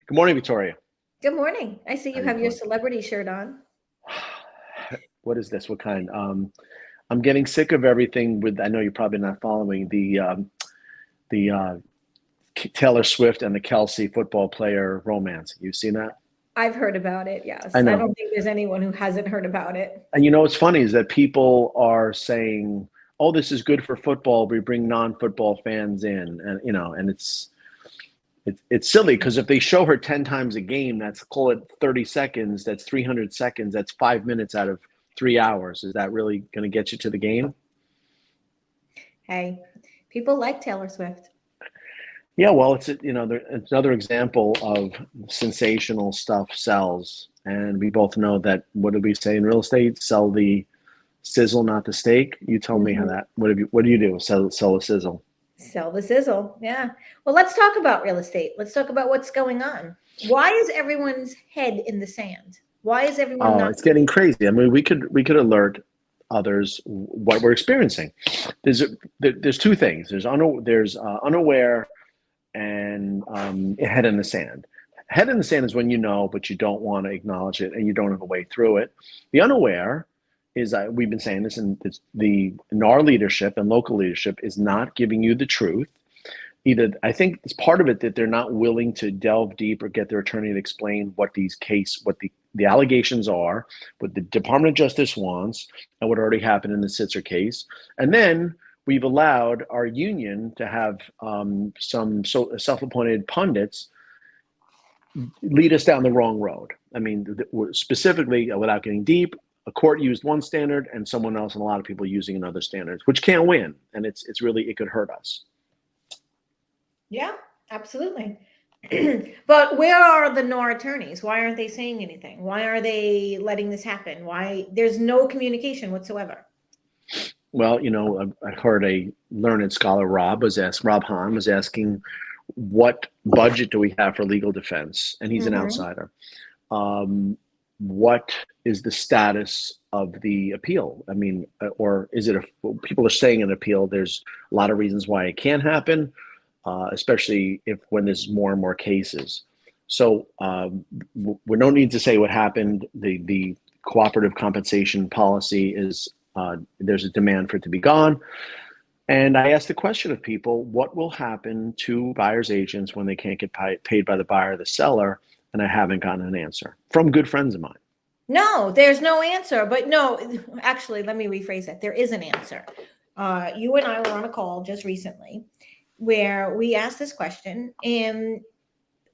Good morning, Victoria. Good morning. I see How you you have your doing? celebrity shirt on. What is this? What kind? I'm getting sick of everything with, I know you're probably not following the Taylor Swift and the Kelsey football player romance. You've seen that? I've heard about it, I yes. I know. don't think there's anyone who hasn't heard about it. And you know what's funny is that people are saying, "Oh, this is good for football. We bring non-football fans in," and and it's silly because if they show her 10 times a game, that's call it 30 seconds. That's 300 seconds. That's 5 minutes out of 3 hours. Is that really going to get you to the game? Hey, people like Taylor Swift. Yeah, well, it's another example of sensational stuff sells, and we both know that. What did we say in real estate? Sell the sizzle, not the steak. You tell me how Mhm. that. What do you do? Sell a sizzle. Sell the sizzle. Yeah. Well, let's talk about real estate. Let's talk about what's going on. Why is everyone's head in the sand? Why is everyone Oh, not it's getting crazy. I mean, we could alert others what we're experiencing. There's there's two things. There's unaware and head in the sand. Head in the sand is when you know, but you don't want to acknowledge it and you don't have a way through it. The unaware is we've been saying this, and it's the NAR leadership and local leadership is not giving you the truth. Either I think it's part of it that they're not willing to delve deep or get their attorney to explain what the allegations are, what the Department of Justice wants, and what already happened in the Sitzer case. And then we've allowed our union to have some self-appointed pundits lead us down the wrong road. I mean, specifically, without getting deep, a court used one standard and someone else and a lot of people using another standard, which can't win. And it's really, it could hurt us. Yeah, absolutely. But where are the NAR attorneys? Why aren't they saying anything? Why are they letting this happen? Why there's no communication whatsoever? Well, I heard a learned scholar, Rob Hahn, was asking, what budget do we have for legal defense? And he's an Hmm. outsider. What is the status of the appeal? I mean, or is it people are saying an appeal? There's a lot of reasons why it can't happen, especially if when there's more and more cases. So we don't need to say what happened. The cooperative compensation policy is there's a demand for it to be gone. And I asked the question of people, what will happen to buyer's agents when they can't get paid by the buyer or the seller? And I haven't gotten an answer from good friends of mine. No, there's no answer. But no, actually, let me rephrase that. There is an answer. You and I were on a call just recently where we asked this question, and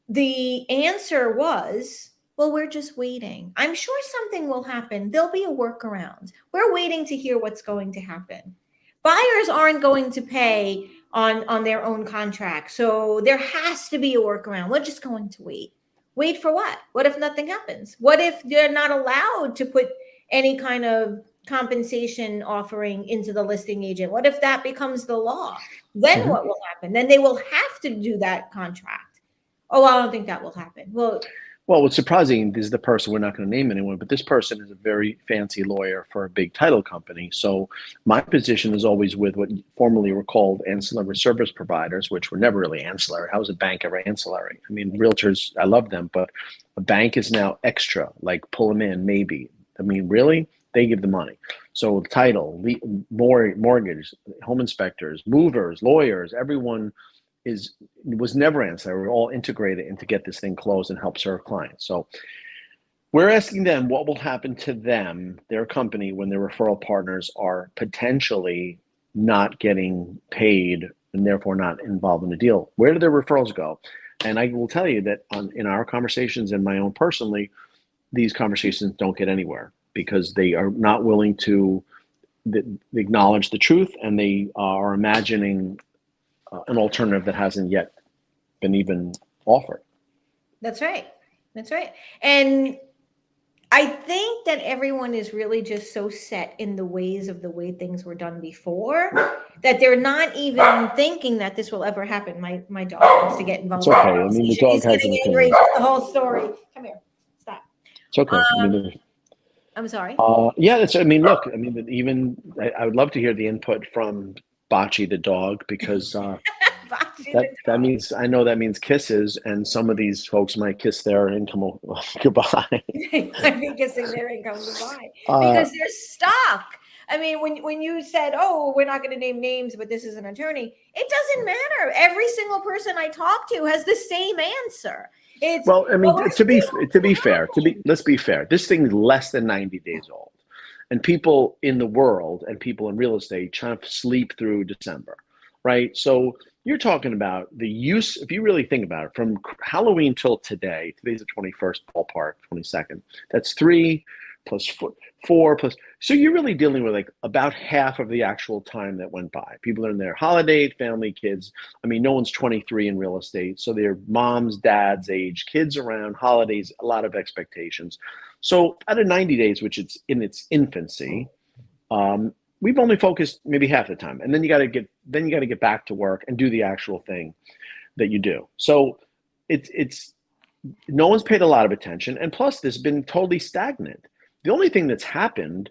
the answer was, well, we're just waiting. I'm sure something will happen. There'll be a workaround. We're waiting to hear what's going to happen. Buyers aren't going to pay on their own contract. So there has to be a workaround. We're just going to wait. Wait for what? What if nothing happens? What if they're not allowed to put any kind of compensation offering into the listing agent? What if that becomes the law? Then Mhm. what will happen? Then they will have to do that contract. Oh, I don't think that will happen. Well, Well, what's surprising is the person, we're not going to name anyone, but this person is a very fancy lawyer for a big title company. So my position is always with what formerly were called ancillary service providers, which were never really ancillary. How is a bank ever ancillary? I mean, realtors, I love them, but a bank is now extra, like pull them in, maybe. I mean, really? They give the money. So title, mortgage, home inspectors, movers, lawyers, everyone is was never ancillary. We're all integrated and to get this thing closed and help serve clients. So we're asking them what will happen to them, their company, when their referral partners are potentially not getting paid and therefore not involved in the deal. Where do their referrals go? And I will tell you that in our conversations and my own personally, these conversations don't get anywhere because they are not willing to acknowledge the truth and they are imagining an alternative that hasn't yet been even offered. that's right. That's right. And I think that everyone is really just so set in the ways of the way things were done before that they're not even thinking that this will ever happen. My dog wants to get It's involved in the okay. I mean, the conversation. dog He's has an getting angry opinion. about the whole story. Come here. Stop. It's okay. I Um, mean, I'm sorry. yeah, that's. I mean, look. I mean, even I would love to hear the input from Bocce the dog because That means, I know that means kisses, and some of these folks might kiss their income goodbye. They might be kissing their income goodbye Uh, because they're stuck. I mean, when you said, "Oh, we're not going to name names, but this is an attorney," it doesn't matter. Every single person I talk to has the same answer. It's well, I mean, well, let's be fair. This thing's less than 90 days old, and people in the world and people in real estate trying to sleep through December, right? So you're talking about the use, if you really think about it, from Halloween till today. Today's the 21st, ballpark, 22nd. That's 3 plus 4 plus. So you're really dealing with like about half of the actual time that went by. People are in their holiday, family, kids. I mean, no one's 23 in real estate. So they're moms, dads, age, kids around, holidays, a lot of expectations. So out of 90 days, which it's in its infancy, we've only focused maybe half the time. And then you got to get back to work and do the actual thing that you do. So it's no one's paid a lot of attention. And plus, this has been totally stagnant. The only thing that's happened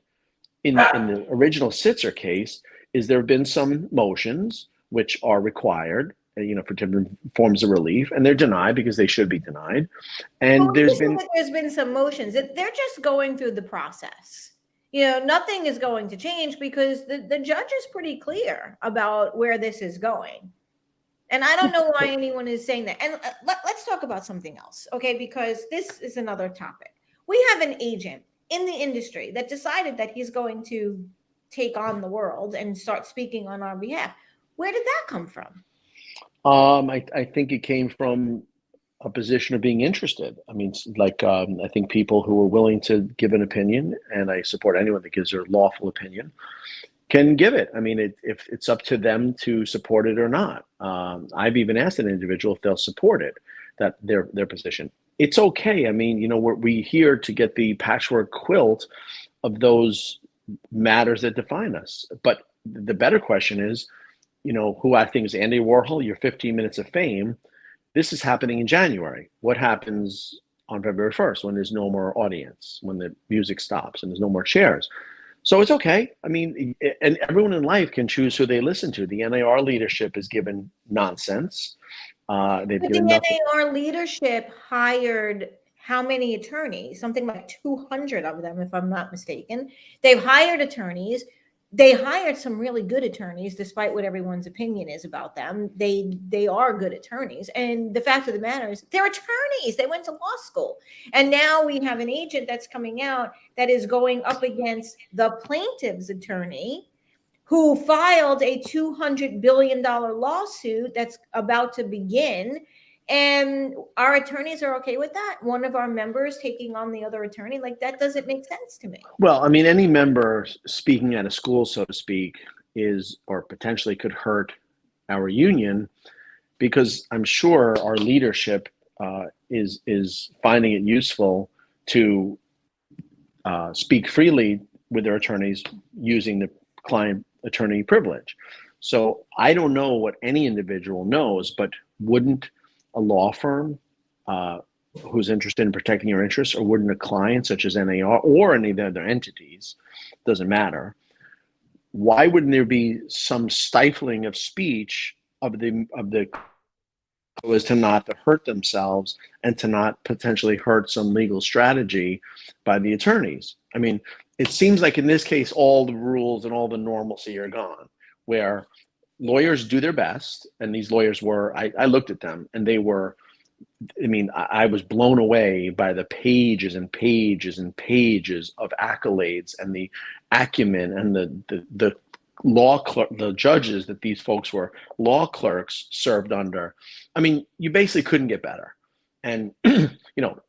in the original Sitzer case is there have been some motions which are required, for different forms of relief, and they're denied because they should be denied. And well, there's been some motions. They're just going through the process. Nothing is going to change because the judge is pretty clear about where this is going. And I don't know why anyone is saying that. And let's talk about something else, okay? Because this is another topic. We have an agent in the industry that decided that he's going to take on the world and start speaking on our behalf. Where did that come from? I think it came from a position of being interested. I mean, I think people who are willing to give an opinion, and I support anyone that gives their lawful opinion, can give it. I mean, if it's up to them to support it or not. I've even asked an individual if they'll support it, that their position. It's okay. I mean, we're here to get the patchwork quilt of those matters that define us. But the better question is, who I think is Andy Warhol, your 15 minutes of fame. This is happening in January. What happens on February 1st when there's no more audience, when the music stops and there's no more chairs? So it's okay. I mean, and everyone in life can choose who they listen to. The NAR leadership is given nonsense. But the NAR leadership hired how many attorneys? Something like 200 of them, if I'm not mistaken. They've hired attorneys. They hired some really good attorneys, despite what everyone's opinion is about them. They are good attorneys. And the fact of the matter is they're attorneys. They went to law school. And now we have an agent that's coming out that is going up against the plaintiff's attorney, who filed a $200 billion lawsuit that's about to begin. And our attorneys are okay with that. One of our members taking on the other attorney, like that doesn't make sense to me. Well, I mean, any member speaking at a school, so to speak, is or potentially could hurt our union, because I'm sure our leadership is finding it useful to speak freely with their attorneys using the client attorney privilege. So I don't know what any individual knows, but wouldn't a law firm who's interested in protecting your interests, or wouldn't a client such as NAR or any of the other entities, doesn't matter, why wouldn't there be some stifling of speech of the so as to not to hurt themselves and to not potentially hurt some legal strategy by the attorneys? I mean, it seems like in this case, all the rules and all the normalcy are gone, where lawyers do their best. And these lawyers were, I looked at them and they were, I mean, I was blown away by the pages and pages and pages of accolades and the acumen and the law clerk, the judges that these folks were law clerks served under. I mean, you basically couldn't get better. And, and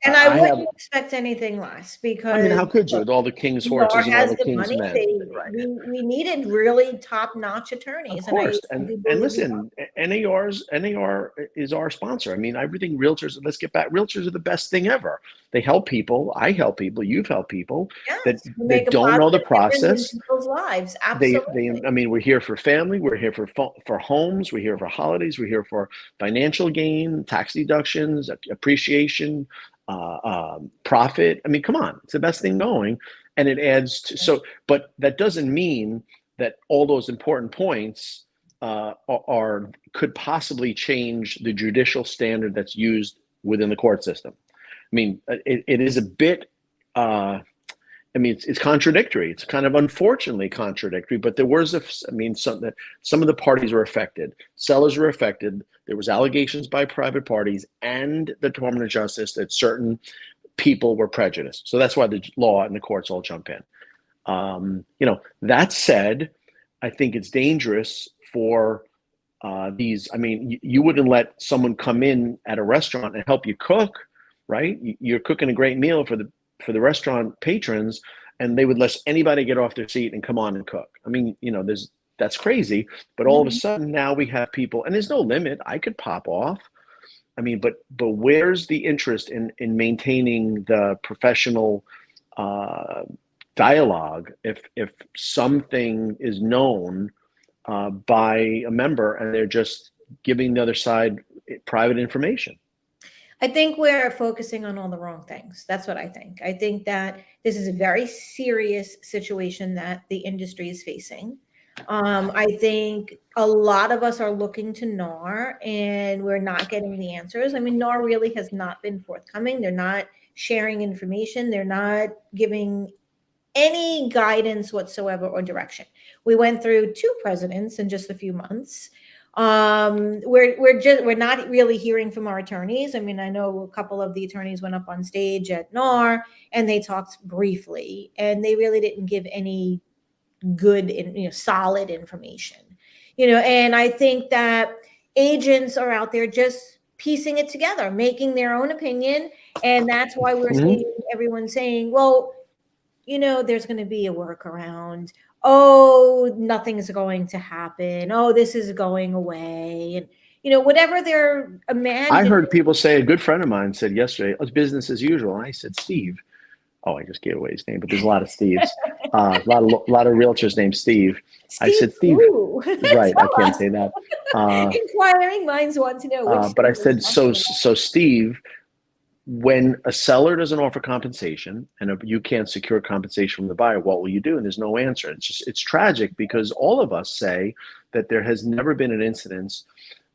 I wouldn't expect anything less, because I mean, how could you, with all the king's horses and all the king's men? Right. We needed really top-notch attorneys. Of course. And listen, NAR is our sponsor. I mean, everything realtors, let's get back. Realtors are the best thing ever. They help people. I help people. You've helped people that don't know the process. In people's lives. Absolutely. I mean, we're here for family. We're here for homes. We're here for holidays. We're here for financial gain, tax deductions, appreciation, profit. I mean, come on, it's the best thing going. And it adds to, but that doesn't mean that all those important points could possibly change the judicial standard that's used within the court system. I mean, it is a bit. I mean, it's contradictory. It's kind of unfortunately contradictory. But there was some of the parties were affected. Sellers were affected. There was allegations by private parties and the Department of Justice that certain people were prejudiced. So that's why the law and the courts all jump in. That said, I think it's dangerous for these. I mean, you wouldn't let someone come in at a restaurant and help you cook, right? You're cooking a great meal for the restaurant patrons, and they would let anybody get off their seat and come on and cook. I mean, that's crazy. But all of a sudden now we have people, and there's no limit. I could pop off. I mean, but where's the interest in maintaining the professional dialogue if something is known by a member and they're just giving the other side private information? I think we're focusing on all the wrong things. That's what I think. I think that this is a very serious situation that the industry is facing. I think a lot of us are looking to NAR and we're not getting the answers. I mean, NAR really has not been forthcoming. They're not sharing information. They're not giving any guidance whatsoever or direction. We went through 2 presidents in just a few months. We're not really hearing from our attorneys. I mean, I know a couple of the attorneys went up on stage at NAR and they talked briefly, and they really didn't give any good, solid information. And I think that agents are out there just piecing it together, making their own opinion, and that's why we're seeing everyone saying, well, there's going to be a workaround. Oh, nothing's going to happen. Oh, this is going away. And, whatever they're imagining. I heard people say, a good friend of mine said yesterday, it's business as usual. And I said, Steve. Oh, I just gave away his name, but there's a lot of Steves. A lot of realtors named Steve. I said, Steve. Right, I can't say that. Inquiring minds want to know. But I said, so Steve, when a seller doesn't offer compensation and if you can't secure compensation from the buyer, what will you do? And there's no answer. It's tragic because all of us say that there has never been an incidence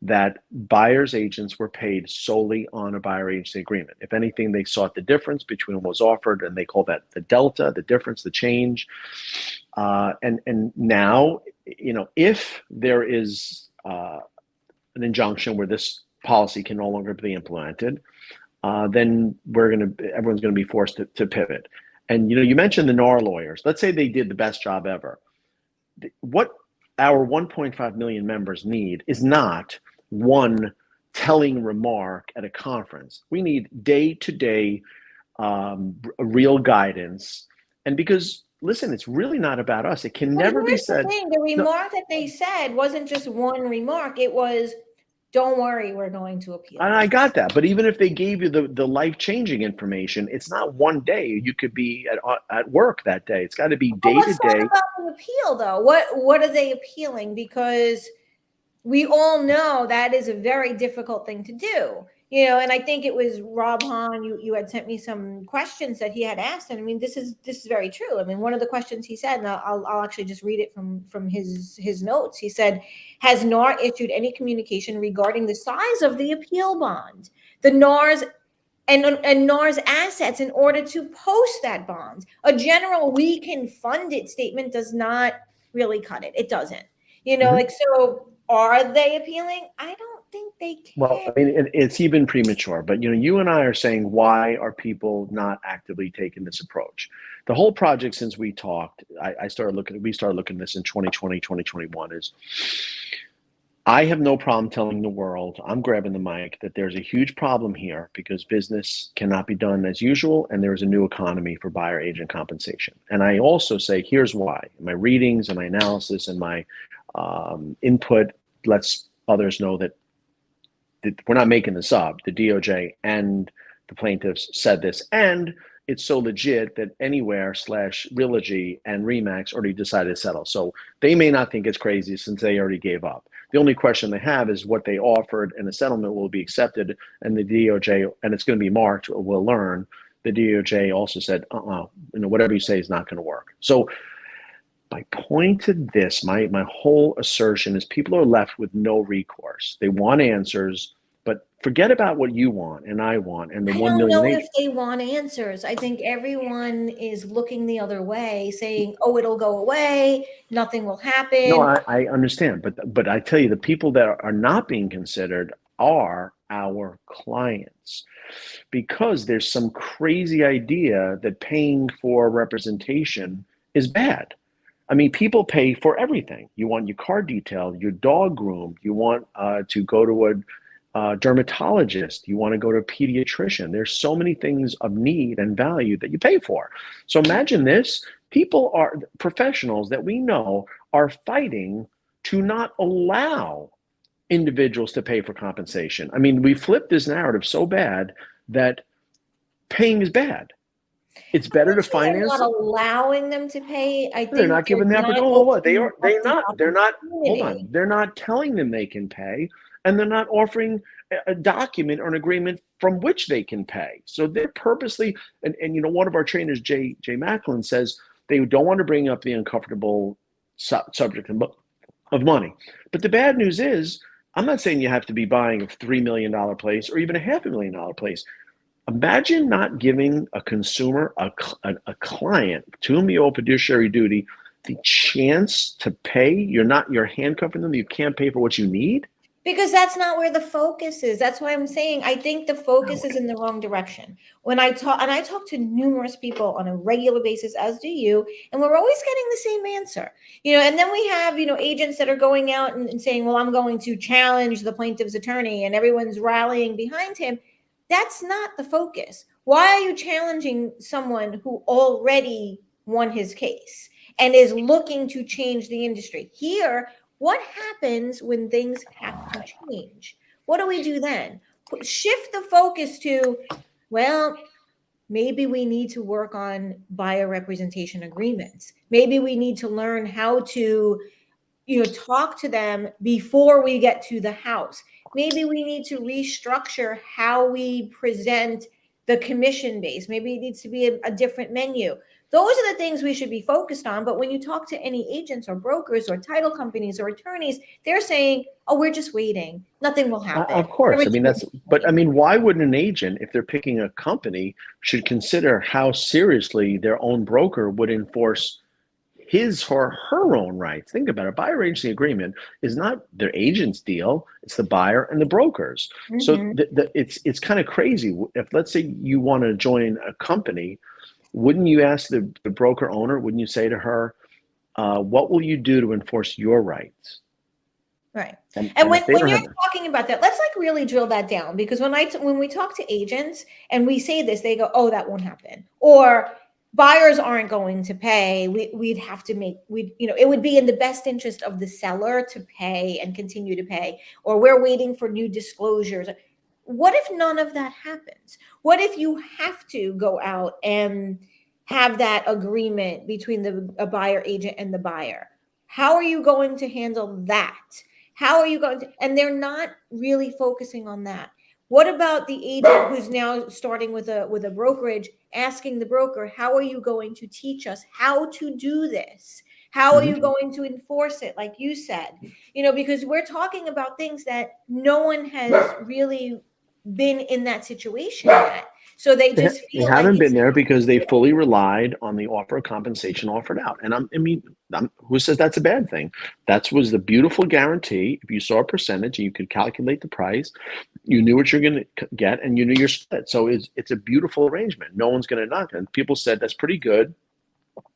that buyer's agents were paid solely on a buyer agency agreement. If anything, they sought the difference between what was offered, and they call that the delta, the difference, the change. And now, if there is an injunction where this policy can no longer be implemented, then everyone's going to be forced to pivot. And you mentioned the NAR lawyers. Let's say they did the best job ever. What our 1.5 million members need is not one telling remark at a conference. We need day-to-day real guidance. And because, listen, it's really not about us. It can never be said. The remark that they said wasn't just one remark. It was, don't worry, we're going to appeal. And I got that. But even if they gave you the life-changing information, it's not one day. You could be at work that day. It's got to be day to day. Let's talk about the appeal, though. What are they appealing? Because we all know that is a very difficult thing to do. And I think it was Rob Hahn, you had sent me some questions that he had asked. And I mean, this is very true. I mean, one of the questions he said, and I'll actually just read it from his notes. He said, has NAR issued any communication regarding the size of the appeal bond, the NAR's and NAR's assets in order to post that bond? A general "we can fund it" statement does not really cut it. It doesn't. So are they appealing? I don't think they can. Well, I mean, it's even premature, but you and I are saying, why are people not actively taking this approach? The whole project, since we talked, we started looking at this in 2020, 2021, is I have no problem telling the world, I'm grabbing the mic, that there's a huge problem here because business cannot be done as usual, and there is a new economy for buyer agent compensation. And I also say, here's why. My readings and my analysis and my input lets others know that we're not making this up. The DOJ and the plaintiffs said this, and it's so legit that Anywhere / Realogy and Remax already decided to settle. So they may not think it's crazy since they already gave up. The only question they have is what they offered, and the settlement will be accepted, and the DOJ, and it's going to be marked, we'll learn. The DOJ also said, whatever you say is not going to work. So My point to this, my whole assertion is people are left with no recourse. They want answers, but forget about what you want and I want and the I 1 don't million know if agents. they want answers. I think everyone is looking the other way, saying, oh, it'll go away, nothing will No, happen. I understand, but I tell you, the people that are not being considered are our clients, because there's some crazy idea that paying for representation is bad. I mean, people pay for everything. You want your car detailed, your dog groomed, you want to go to a dermatologist, you want to go to a pediatrician. There's so many things of need and value that you pay for. So imagine this, people are professionals that we know are fighting to not allow individuals to pay for compensation. I mean, we flip this narrative so bad that paying is bad. It's I'm better not to sure they're finance not it. allowing them to pay. I They're think not they're giving the not opportunity. Oh, what opening up the they're not, hold opportunity. on. They're not telling them they can pay, and they're not offering a document or an agreement from which they can pay. So they're purposely, and you know, one of our trainers, Jay Macklin, says they don't want to bring up the uncomfortable subject of money. But the bad news is, I'm not saying you have to be buying a $3 million place or even a $500,000 place. Imagine not giving a consumer, a client to whom you owe fiduciary duty, the chance to pay. You're handcuffing them. You can't pay for what you need. Because that's not where the focus is. That's why I'm saying I think the focus is in the wrong direction. When I talk, and I talk to numerous people on a regular basis, as do you, and we're always getting the same answer. And then we have, agents that are going out and saying, well, I'm going to challenge the plaintiff's attorney, and everyone's rallying behind him. That's not the focus. Why are you challenging someone who already won his case and is looking to change the industry? Here, what happens when things have to change? What do we do then? Shift the focus to, well, maybe we need to work on buyer representation agreements. Maybe we need to learn how to, talk to them before we get to the house. Maybe we need to restructure how we present the commission base. Maybe it needs to be a different menu. Those are the things we should be focused on. But when you talk to any agents or brokers or title companies or attorneys, they're saying, oh, we're just waiting. Nothing will happen. Of course. I mean, Everything will that's, be but I fine. mean, why wouldn't an agent, if they're picking a company, should consider how seriously their own broker would enforce his or her own rights? Think about it. Buyer agency agreement is not their agent's deal. It's the buyer and the brokers. So Mhm. it's kind of crazy. If, let's say, you want to join a company, wouldn't you ask the broker owner, wouldn't you say to her, what will you do to enforce your rights? Right. And, And and when, if they when don't you're have, talking about that, let's like really drill that down, because when we talk to agents and we say this, they go, oh, that won't happen. Or buyers aren't going to pay. We'd have to make, it would be in the best interest of the seller to pay and continue to pay, or we're waiting for new disclosures. What if none of that happens? What if you have to go out and have that agreement between a buyer agent and the buyer? How are you going to handle that? How are you going to, and they're not really focusing on that. What about the agent who's now starting with a brokerage, asking the broker, how are you going to teach us how to do this? How are Mhm. you going to enforce it? Like you said, because we're talking about things that no one has really been in that situation yet. So they just They feel like haven't it's, been there because they fully relied on the offer of compensation offered out. And who says that's a bad thing? That was the beautiful guarantee. If you saw a percentage, you could calculate the price, you knew what you're going to get, and you knew your split. So it's a beautiful arrangement. No one's going to knock it. And people said, that's pretty good.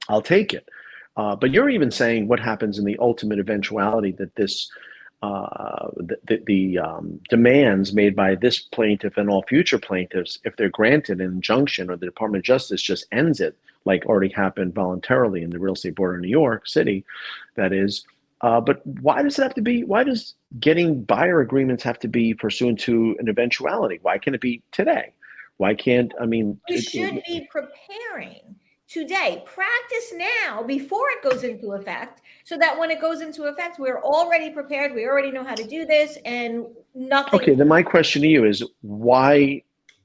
I'll take it. But you're even saying what happens in the ultimate eventuality that the demands made by this plaintiff and all future plaintiffs, if they're granted an injunction or the Department of Justice just ends it, like already happened voluntarily in the real estate board in New York City, that is. But why does it have to be? Why does getting buyer agreements have to be pursuant to an eventuality? Why can't it be today? Why can't, I mean, you should be preparing today. Practice now before it goes into effect, so that when it goes into effect, we're already prepared. We already know how to do this, and okay, nothing. then my question to you is why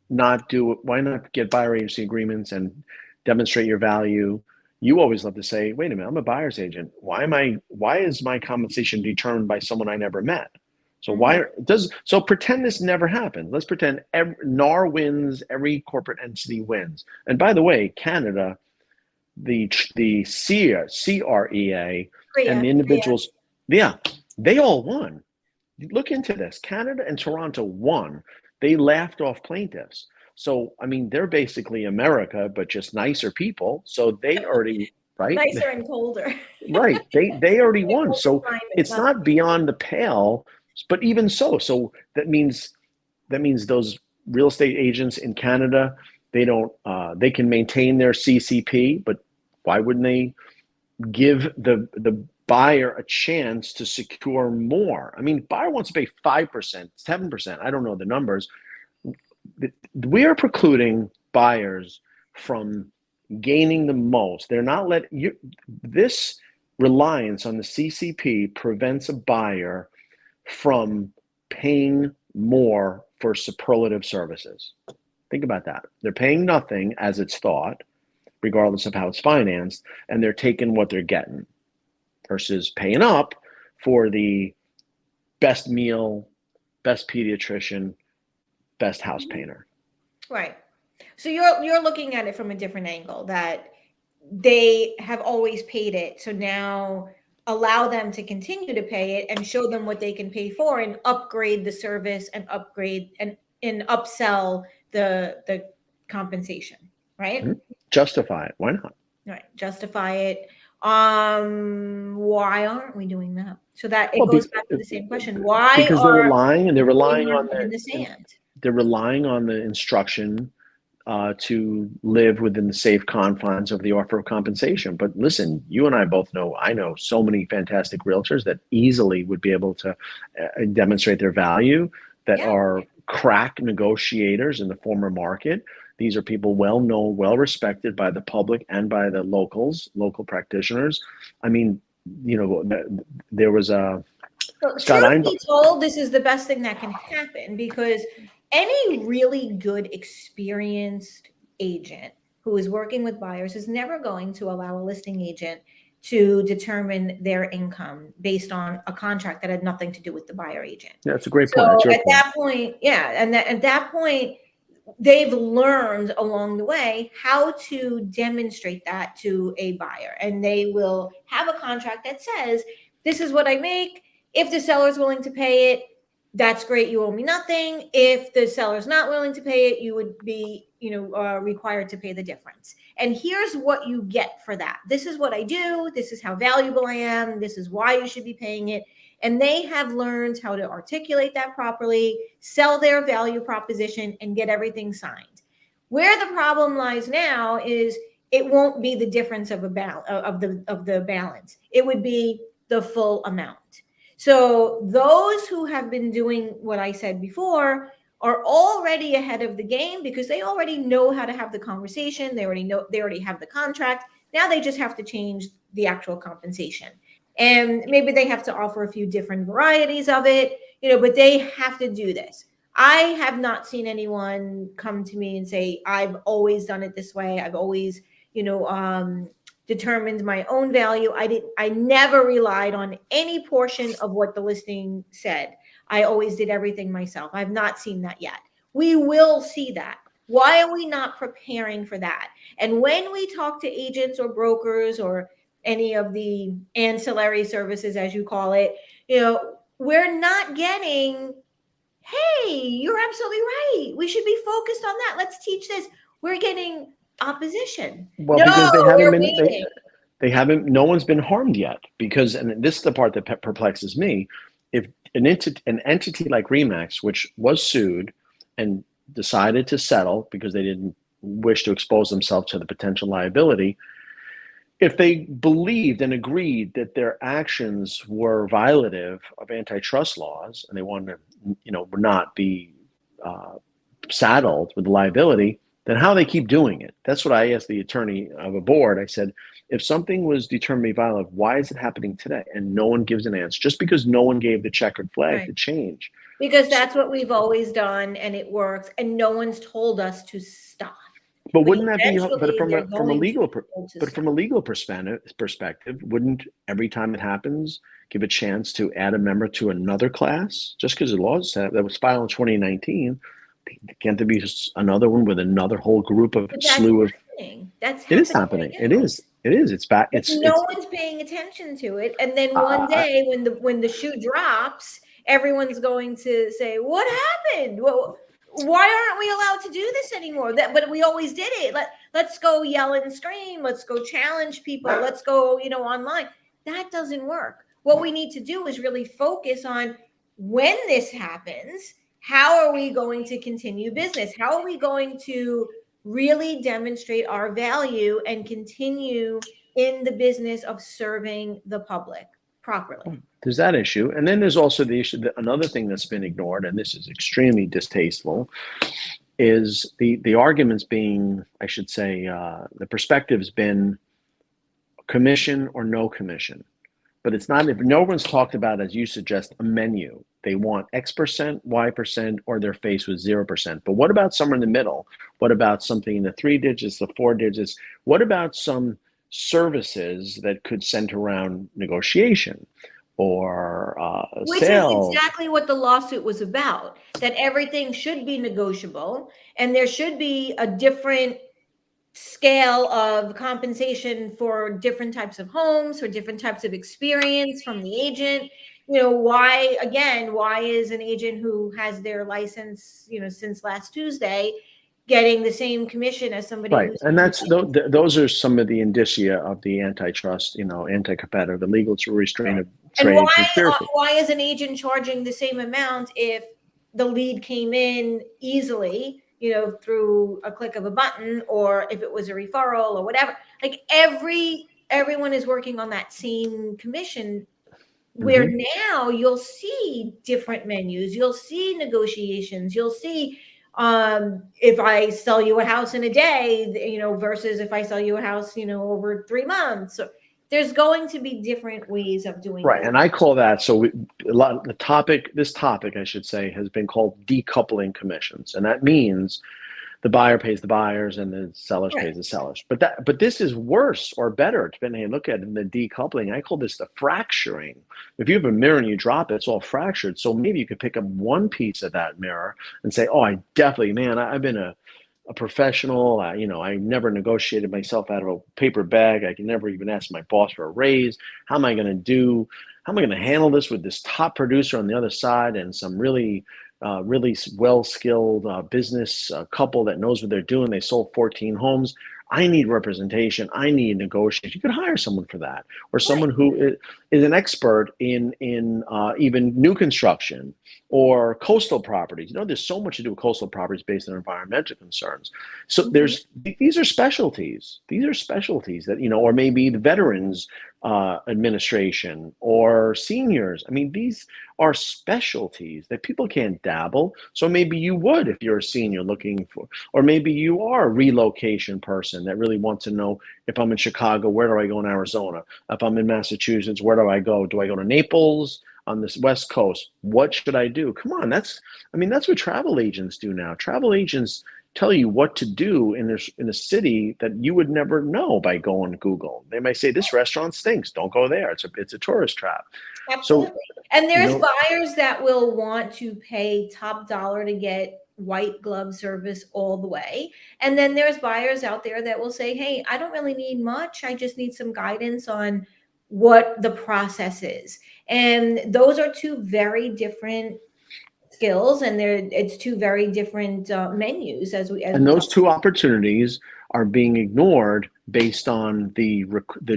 not get buyer agency agreements and demonstrate your value? you always love to say, wait a minute, I'm a buyer's agent. Why is my compensation determined by someone I never met? So so pretend this never happened. Let's pretend NAR wins, every corporate entity wins. And by the way, Canada, the CREA and the individuals, yeah, they all won. Look into this. Canada and Toronto won. They laughed off plaintiffs. So, I mean, they're basically America, but just nicer people. So they already, right? Nicer and colder. Right. They already won. So it's not beyond the pale, but even so. So that means those real estate agents in Canada, they don't they can maintain their CCP, but why wouldn't they give the buyer a chance to secure more? I mean, buyer wants to pay 5%, 7%. I don't know the numbers. We are precluding buyers from gaining the most. They're not this reliance on the CCP prevents a buyer from paying more for superlative services. Think about that. They're paying nothing as it's thought, regardless of how it's financed, and they're taking what they're getting versus paying up for the best meal, best pediatrician, best house painter. Right. So you're looking at it from a different angle, that they have always paid it. So now allow them to continue to pay it and show them what they can pay for and upgrade the service and upgrade and upsell the compensation, right? Mm-hmm. Justify it. Why not? Right. Justify it. Why aren't we doing that? So that it goes back to the same question. Why? Because they're relying on the sand. They're relying on the instruction to live within the safe confines of the offer of compensation. But listen, you and I both know, I know so many fantastic realtors that easily would be able to demonstrate their value, that are crack negotiators in the former market. These are people well known, well respected by the public and by the local practitioners. I mean, you know, there was a Truth be told, this is the best thing that can happen, because any really good, experienced agent who is working with buyers is never going to allow a listing agent to determine their income based on a contract that had nothing to do with the buyer agent. Yeah, that's a great point. So at that point, at that point, they've learned along the way how to demonstrate that to a buyer, and they will have a contract that says, this is what I make. If the seller is willing to pay it, that's great. You owe me nothing. If the seller's not willing to pay it, you would be, required to pay the difference. And here's what you get for that. This is what I do. This is how valuable I am. This is why you should be paying it. And they have learned how to articulate that properly, sell their value proposition, and get everything signed. Where the problem lies now is it won't be the difference of the balance. It would be the full amount. So those who have been doing what I said before are already ahead of the game, because they already know how to have the conversation. They already have the contract. Now they just have to change the actual compensation. And maybe they have to offer a few different varieties of it, but they have to do this. I have not seen anyone come to me and say, I've always done it this way. I've always, determined my own value. I never relied on any portion of what the listing said. I always did everything myself. I've not seen that yet. We will see that. Why are we not preparing for that? And when we talk to agents or brokers or any of the ancillary services, as you call it, we're not getting, hey, you're absolutely right. We should be focused on that. Let's teach this. We're getting opposition. Well, because they haven't, no one's been harmed yet. Because, and this is the part that perplexes me, if an entity like RE/MAX, which was sued and decided to settle because they didn't wish to expose themselves to the potential liability, if they believed and agreed that their actions were violative of antitrust laws and they wanted to, would not be saddled with the liability, then how they keep doing it? That's what I asked the attorney of a board. I said, if something was determined to be violent, why is it happening today? And no one gives an answer, just because no one gave the checkered flag to change. Because that's what we've always done, and it works, and no one's told us to stop. But wouldn't that be? But eventually they're from a going to legal be able to but from a stop. legal perspective, wouldn't every time it happens give a chance to add a member to another class? Just because the law said that was filed in 2019, can't there be another one with another whole group of But that's slew of? happening. That's It is happening happening. right It now. is. It is. It's back. But no one's paying attention to it. And then one I, day when the shoe drops, everyone's going to say, "What happened? Well, why aren't we allowed to do this anymore?" But we always did it. Let's go yell and scream. Let's go challenge people. Let's go, online. That doesn't work. What we need to do is really focus on when this happens, how are we going to continue business? How are we going to really demonstrate our value and continue in the business of serving the public properly? there's that issue, and then there's also the issue that another thing that's been ignored, and this is extremely distasteful, is the arguments being, I should say, the perspective's been commission or no commission. But it's not, if no one's talked about, as you suggest, a menu. They want X%, Y%, or they're faced with 0%. But what about somewhere in the middle? What about something in the 3 digits, the 4 digits? What about some services that could center around negotiation or Which is sales? exactly what the lawsuit was about, that everything should be negotiable and there should be a different scale of compensation for different types of homes, for different types of experience from the agent. Why is an agent who has their license, since last Tuesday getting the same commission as somebody Right, who's and those are some of the indicia of the antitrust, anti-competitive, illegal to restrain of And trade, conspiracy. why is an agent charging the same amount if the lead came in easily, through a click of a button, or if it was a referral or whatever? Like everyone is working on that same commission, where now you'll see different menus, you'll see negotiations, you'll see if I sell you a house in a day, versus if I sell you a house, over 3 months. So there's going to be different ways of doing Right, it. and I call that, this topic, I should say, has been called decoupling commissions, and that means the buyer pays the buyers and the sellers pays the sellers. But this is worse or better, depending how you look at it, than the decoupling. I call this the fracturing. If you have a mirror and you drop it, it's all fractured. So maybe you could pick up one piece of that mirror and say, "Oh, I definitely, man, I've been a professional. I never negotiated myself out of a paper bag. I can never even ask my boss for a raise. How am I going to handle this with this top producer on the other side and some really well-skilled business couple that knows what they're doing? They sold 14 homes. I need representation. I need negotiation." You could hire someone for that, or someone who is an expert in even new construction or coastal properties. There's so much to do with coastal properties based on environmental concerns. So these are specialties. These are specialties that, or maybe the Veterans Administration or seniors. I mean, these are specialties that people can't dabble. So maybe you would, if you're a senior looking for, or maybe you are a relocation person that really wants to know, if I'm in Chicago, where do I go in Arizona? If I'm in Massachusetts, where do I go? Do I go to Naples on this West Coast? What should I do? Come on, that's what travel agents do now. Travel agents tell you what to do in a city that you would never know by going to Google. They might say, "This restaurant stinks. Don't go there. It's a tourist trap." Absolutely. So, And there's buyers that will want to pay top dollar to get white glove service all the way. And then there's buyers out there that will say, "Hey, I don't really need much. I just need some guidance on what the process is." And those are two very different skills, and it's two very different menus, as we those talked. two opportunities are being ignored based on the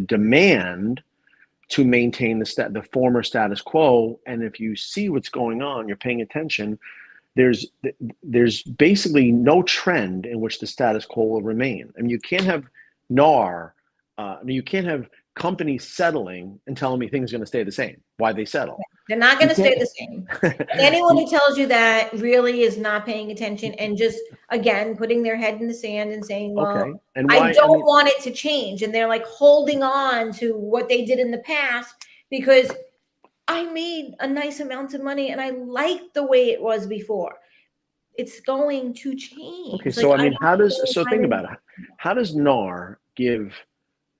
demand to maintain the former status quo. And if you see what's going on, you're paying attention, there's basically no trend in which the status quo will remain. I mean, you can't have NAR, you can't have companies settling and telling me things are going to stay the same. Why they settle? They're not going to stay the same. And anyone who tells you that really is not paying attention and just, again, putting their head in the sand and saying, "Well, okay. And I don't want it to change." And they're like holding on to what they did in the past because I made a nice amount of money and I liked the way it was before. It's going to change. Okay, so I mean, think about it. how does NAR give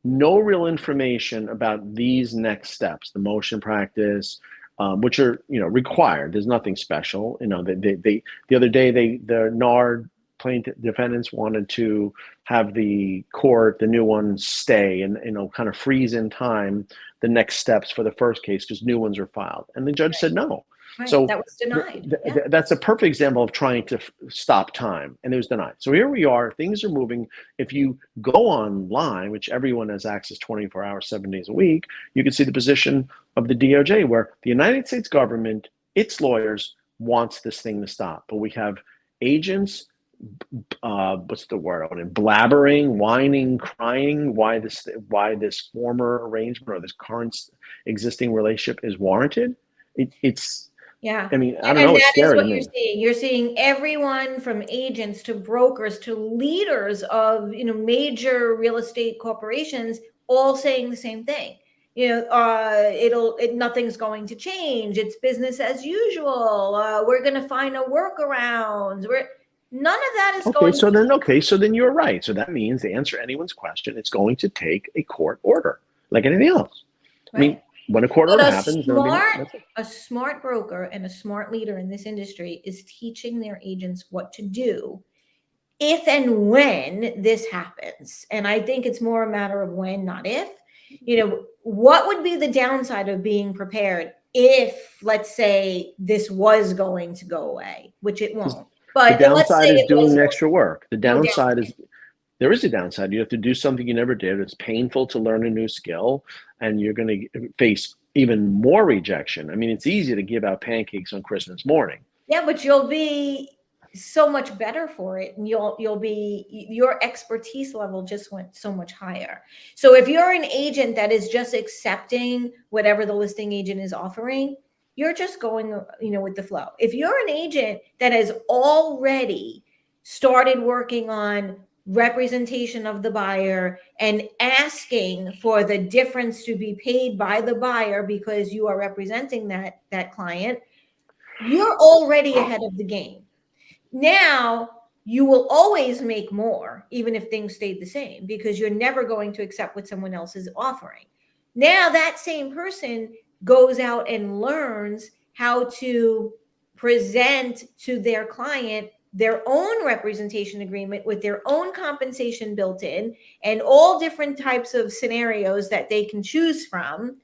no real information about these next steps, the motion practice, which are required. There's nothing special. They the other day the NAR plaintiff defendants wanted to have the court, the new one, stay and kind of freeze in time the next steps for the first case because new ones are filed, and the judge said no. Right. So that was denied. that's a perfect example of trying to stop time, and it was denied. So here we are, things are moving. If you go online, which everyone has access 24 hours, 7 days a week, you can see the position of the DOJ, where the United States government, its lawyers, wants this thing to stop. But we have agents, what's the word? Blabbering, whining, crying, why this former arrangement or this current existing relationship is warranted. It's Yeah. I mean, I don't know. It's scary to me. You're seeing. You're seeing everyone from agents to brokers to leaders of major real estate corporations all saying the same thing. Nothing's going to change. It's business as usual. We're going to find a workaround. None of that is going. So then you're right. So that means, to answer anyone's question, it's going to take a court order, like anything else. Right. I mean, when a court order happens, a smart broker and a smart leader in this industry is teaching their agents what to do if and when this happens. And I think it's more a matter of when, not if. What would be the downside of being prepared if, let's say, this was going to go away, which it won't. But the downside is doing extra work. The downside is there is a downside. You have to do something you never did. It's painful to learn a new skill, and you're going to face even more rejection. I mean, it's easy to give out pancakes on Christmas morning. Yeah, but you'll be so much better for it, and your expertise level just went so much higher. So if you're an agent that is just accepting whatever the listing agent is offering, you're just going, with the flow. If you're an agent that has already started working on representation of the buyer and asking for the difference to be paid by the buyer because you are representing that client, you're already ahead of the game. Now you will always make more, even if things stayed the same, because you're never going to accept what someone else is offering. Now that same person goes out and learns how to present to their client their own representation agreement with their own compensation built in and all different types of scenarios that they can choose from.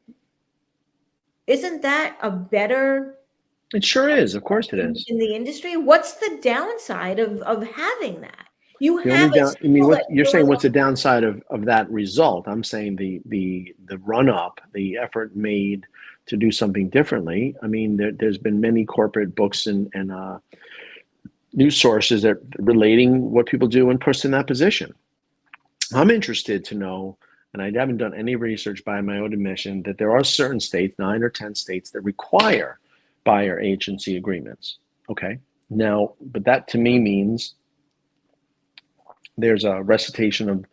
Isn't that a better? It sure is. Of course it is. In the industry, what's the downside of having that? You're saying what's the downside of that result? I'm saying the run up, the effort made to do something differently. I mean, there's been many corporate books and news sources that relating what people do when pushed in that position. I'm interested to know, and I haven't done any research by my own admission, that there are certain states, 9 or 10 states, that require buyer agency agreements. Okay. Now, but that to me means there's a recitation of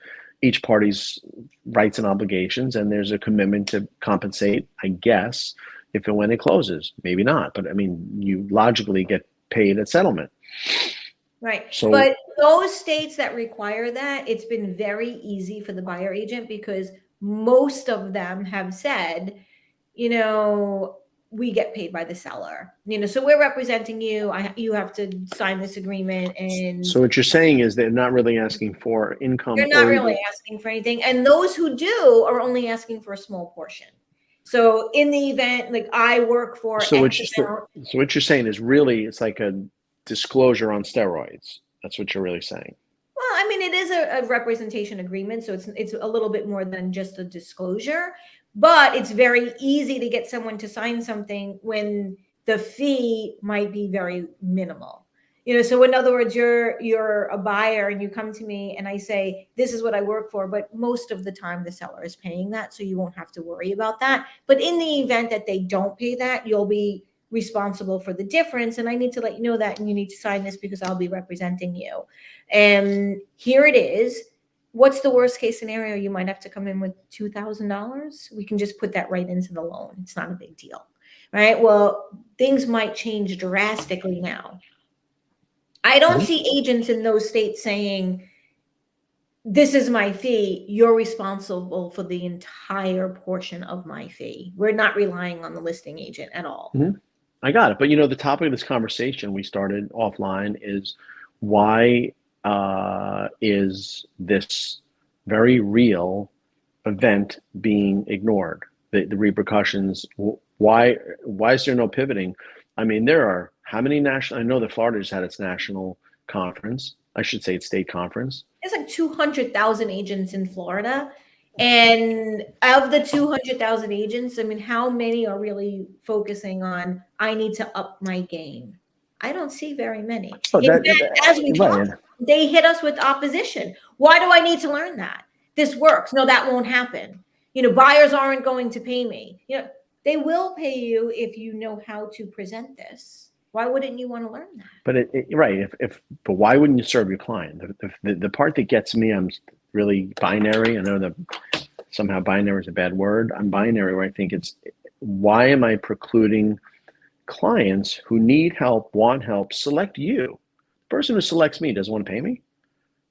each party's rights and obligations, and there's a commitment to compensate, I guess, if and when it closes. Maybe not, but I mean, you logically get paid at settlement. Right. So, but those states that require that, it's been very easy for the buyer agent because most of them have said, we get paid by the seller, so we're representing you. You have to sign this agreement. And so what you're saying is they're not really asking for income. They're not really asking for anything. And those who do are only asking for a small portion. So in the event, like I work for. So what you're saying is really, it's like a disclosure on steroids. That's what you're really saying. Well, I mean, it is a representation agreement, so it's a little bit more than just a disclosure, but it's very easy to get someone to sign something when the fee might be very minimal. So in other words, you're a buyer and you come to me and I say, this is what I work for, but most of the time the seller is paying that, so you won't have to worry about that. But in the event that they don't pay that, you'll be responsible for the difference, and I need to let you know that, and you need to sign this because I'll be representing you. And here it is. What's the worst case scenario? You might have to come in with $2,000. We can just put that right into the loan. It's not a big deal, right? Well, things might change drastically now. I don't see agents in those states saying this is my fee. You're responsible for the entire portion of my fee. We're not relying on the listing agent at all. Mm-hmm. I got it. But the topic of this conversation we started offline is why is this very real event being ignored? The repercussions. Why is there no pivoting? I mean, there are how many national? I know that Florida just had its national conference. I should say its state conference. There's like 200,000 agents in Florida. And of the 200,000 agents, I mean, how many are really focusing on, I need to up my game? I don't see very many. Oh, In fact, as we talk, right. they hit us with opposition. Why do I need to learn that? This works. No, that won't happen. Buyers aren't going to pay me. They will pay you if you know how to present this. Why wouldn't you want to learn that? But right, but why wouldn't you serve your client? The part that gets me, I'm really binary. I know that somehow binary is a bad word. I'm binary where I think it's, why am I precluding clients who need help, want help, select you? The person who selects me doesn't want to pay me.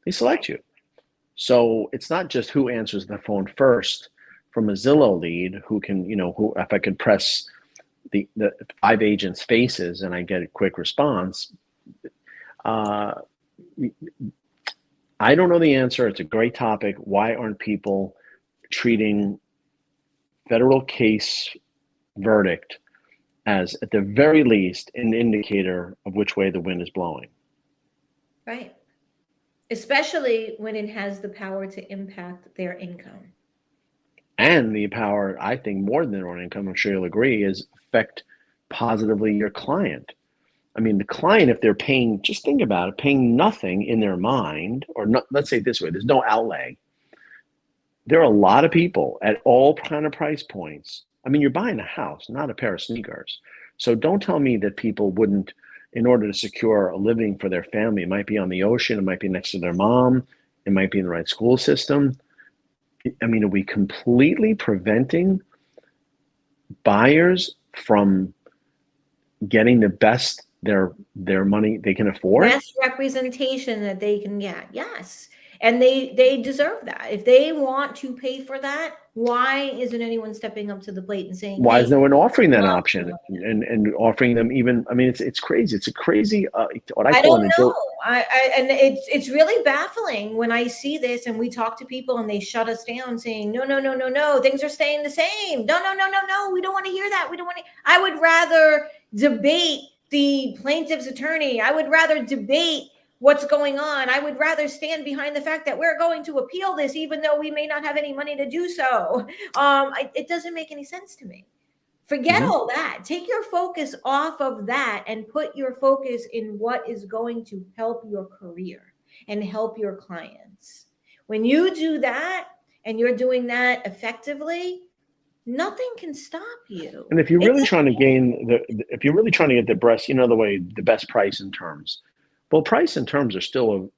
They select you. So it's not just who answers the phone first from a Zillow lead, who can, who, if I could press the 5 agents' faces and I get a quick response. I don't know the answer. It's a great topic. Why aren't people treating federal case verdict as, at the very least, an indicator of which way the wind is blowing? Right. Especially when it has the power to impact their income. And the power, I think, more than their own income, I'm sure you'll agree, is affect positively your client. I mean, the client, if they're paying, just think about it, paying nothing in their mind, or not, let's say it this way, there's no outlay. There are a lot of people at all kind of price points. I mean, you're buying a house, not a pair of sneakers. So don't tell me that people wouldn't, in order to secure a living for their family, it might be on the ocean, it might be next to their mom, it might be in the right school system. I mean, are we completely preventing buyers from getting the best their money they can afford? Best representation that they can get. Yes. And they deserve that. If they want to pay for that, why isn't anyone stepping up to the plate and saying, why hey, is no one offering that option and offering them even, I mean, it's crazy. It's a crazy, what I call don't know. And it's really baffling when I see this and we talk to people and they shut us down saying, no, things are staying the same. No, we don't want to hear that. We don't want to. I would rather debate the plaintiff's attorney. I would rather debate what's going on. I would rather stand behind the fact that we're going to appeal this, even though we may not have any money to do so. It doesn't make any sense to me. Forget all that. Take your focus off of that and put your focus in what is going to help your career and help your clients. When you do that and you're doing that effectively, nothing can stop you. And if you're really trying to gain if you're really trying to get the best price and terms, well, price and terms are still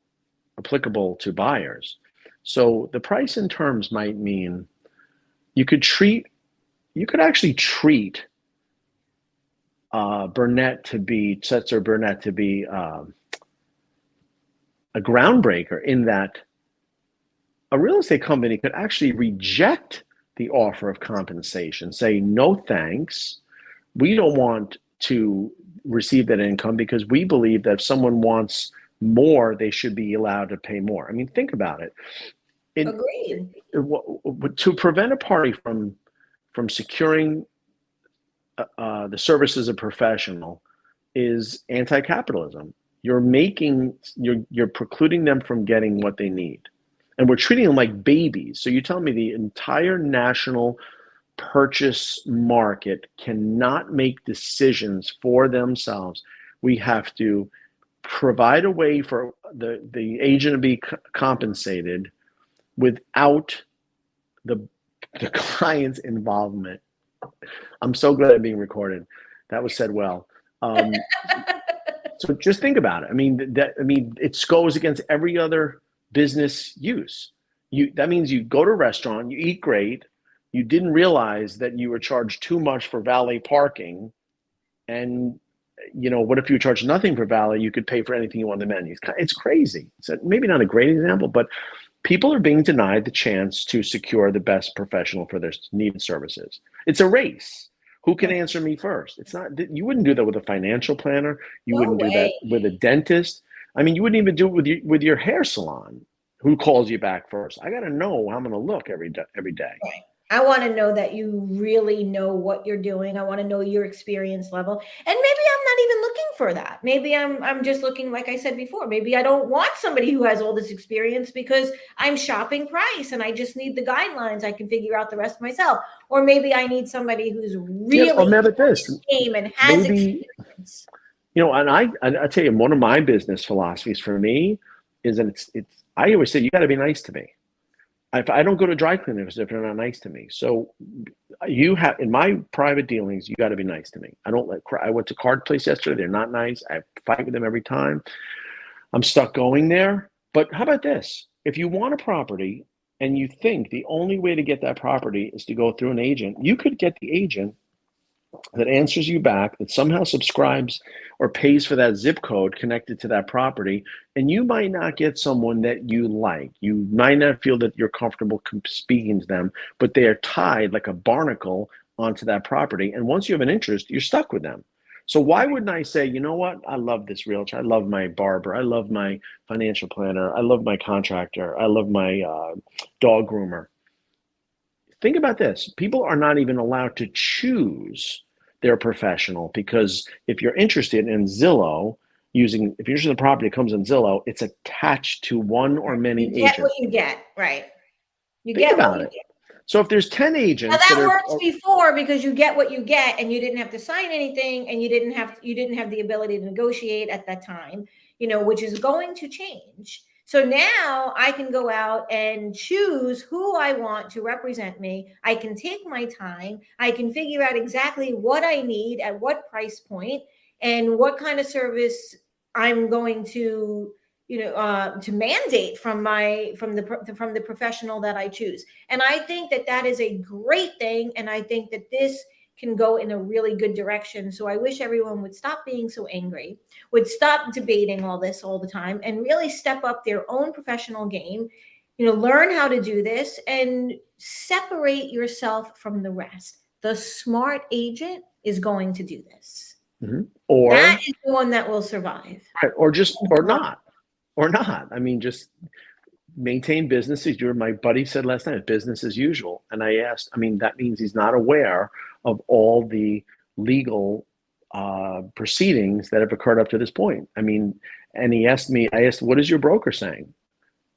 applicable to buyers. So the price and terms might mean you could actually treat Setzer Burnett to be a groundbreaker, in that a real estate company could actually reject the offer of compensation, say, no thanks, we don't want to receive that income because we believe that if someone wants more, they should be allowed to pay more. I mean, think about it. Agreed. To prevent a party from securing the services of a professional is anti-capitalism. You're precluding them from getting what they need. And we're treating them like babies. So you tell me the entire national purchase market cannot make decisions for themselves. We have to provide a way for the agent to be compensated without the client's involvement. I'm so glad I'm being recorded. That was said well. So just think about it. I mean, it goes against every other business use. That means you go to a restaurant, you eat great, you didn't realize that you were charged too much for valet parking, and what if you charge nothing for valet? You could pay for anything you want on the menu. It's crazy. So maybe not a great example, but people are being denied the chance to secure the best professional for their needed services. It's a race. Who can answer me first? It's not, you wouldn't do that with a financial planner. You No wouldn't do that way. with a dentist. I mean, you wouldn't even do it with your hair salon. Who calls you back first? I got to know how I'm going to look every day. Right. I want to know that you really know what you're doing. I want to know your experience level. And maybe I'm not even looking for that. Maybe I'm just looking, like I said before, maybe I don't want somebody who has all this experience because I'm shopping price and I just need the guidelines. I can figure out the rest myself. Or maybe I need somebody who's Yeah, or really maybe this. game and has Maybe, experience. and I tell you, one of my business philosophies for me is that I always say, you got to be nice to me. If I don't go to dry cleaners if they're not nice to me. So you have, in my private dealings, you got to be nice to me. I went to Card Place yesterday. They're not nice. I fight with them every time. I'm stuck going there. But how about this? If you want a property and you think the only way to get that property is to go through an agent, you could get the agent that answers you back, that somehow subscribes or pays for that zip code connected to that property, and you might not get someone that you like. You might not feel that you're comfortable speaking to them, but they are tied like a barnacle onto that property. And once you have an interest, you're stuck with them. So why wouldn't I say, you know what? I love this realtor. I love my barber. I love my financial planner. I love my contractor. I love my dog groomer. Think about this. People are not even allowed to choose their professional, because if you're interested in Zillow, if you're interested in the property that comes in Zillow, it's attached to one or many You get agents. what you get, right? You Think get what about you it. get. So if there's 10 Now agents that that are, works before because you get what you get and you didn't have to sign anything and you didn't have the ability to negotiate at that time, which is going to change. So now I can go out and choose who I want to represent me. I can take my time. I can figure out exactly what I need at what price point and what kind of service I'm going to to mandate from the professional that I choose. And I think that is a great thing. And I think that this can go in a really good direction. So I wish everyone would stop being so angry, would stop debating all this all the time, and really step up their own professional game, learn how to do this and separate yourself from the rest. The smart agent is going to do this. That is the one that will survive. or not. I mean, just maintain business as usual. My buddy said last night, business as usual. And I asked, that means he's not aware of all the legal proceedings that have occurred up to this point. And I asked, what is your broker saying?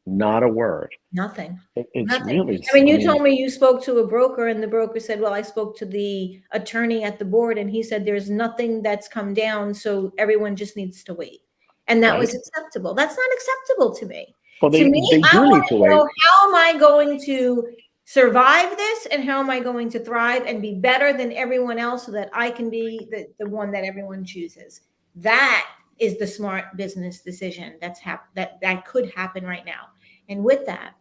Not a word. Nothing. It's Nothing. really, You told me you spoke to a broker and the broker said, well, I spoke to the attorney at the board and he said, there's nothing that's come down. So everyone just needs to wait. And that was acceptable. That's not acceptable to me. Well, to me, I do want need to to know, wait. how am I going to survive this and how am I going to thrive and be better than everyone else so that I can be the one that everyone chooses? That is the smart business decision that could happen right now. And with that,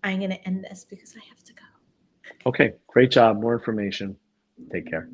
I'm going to end this because I have to go. Okay, great job. More information. Take care.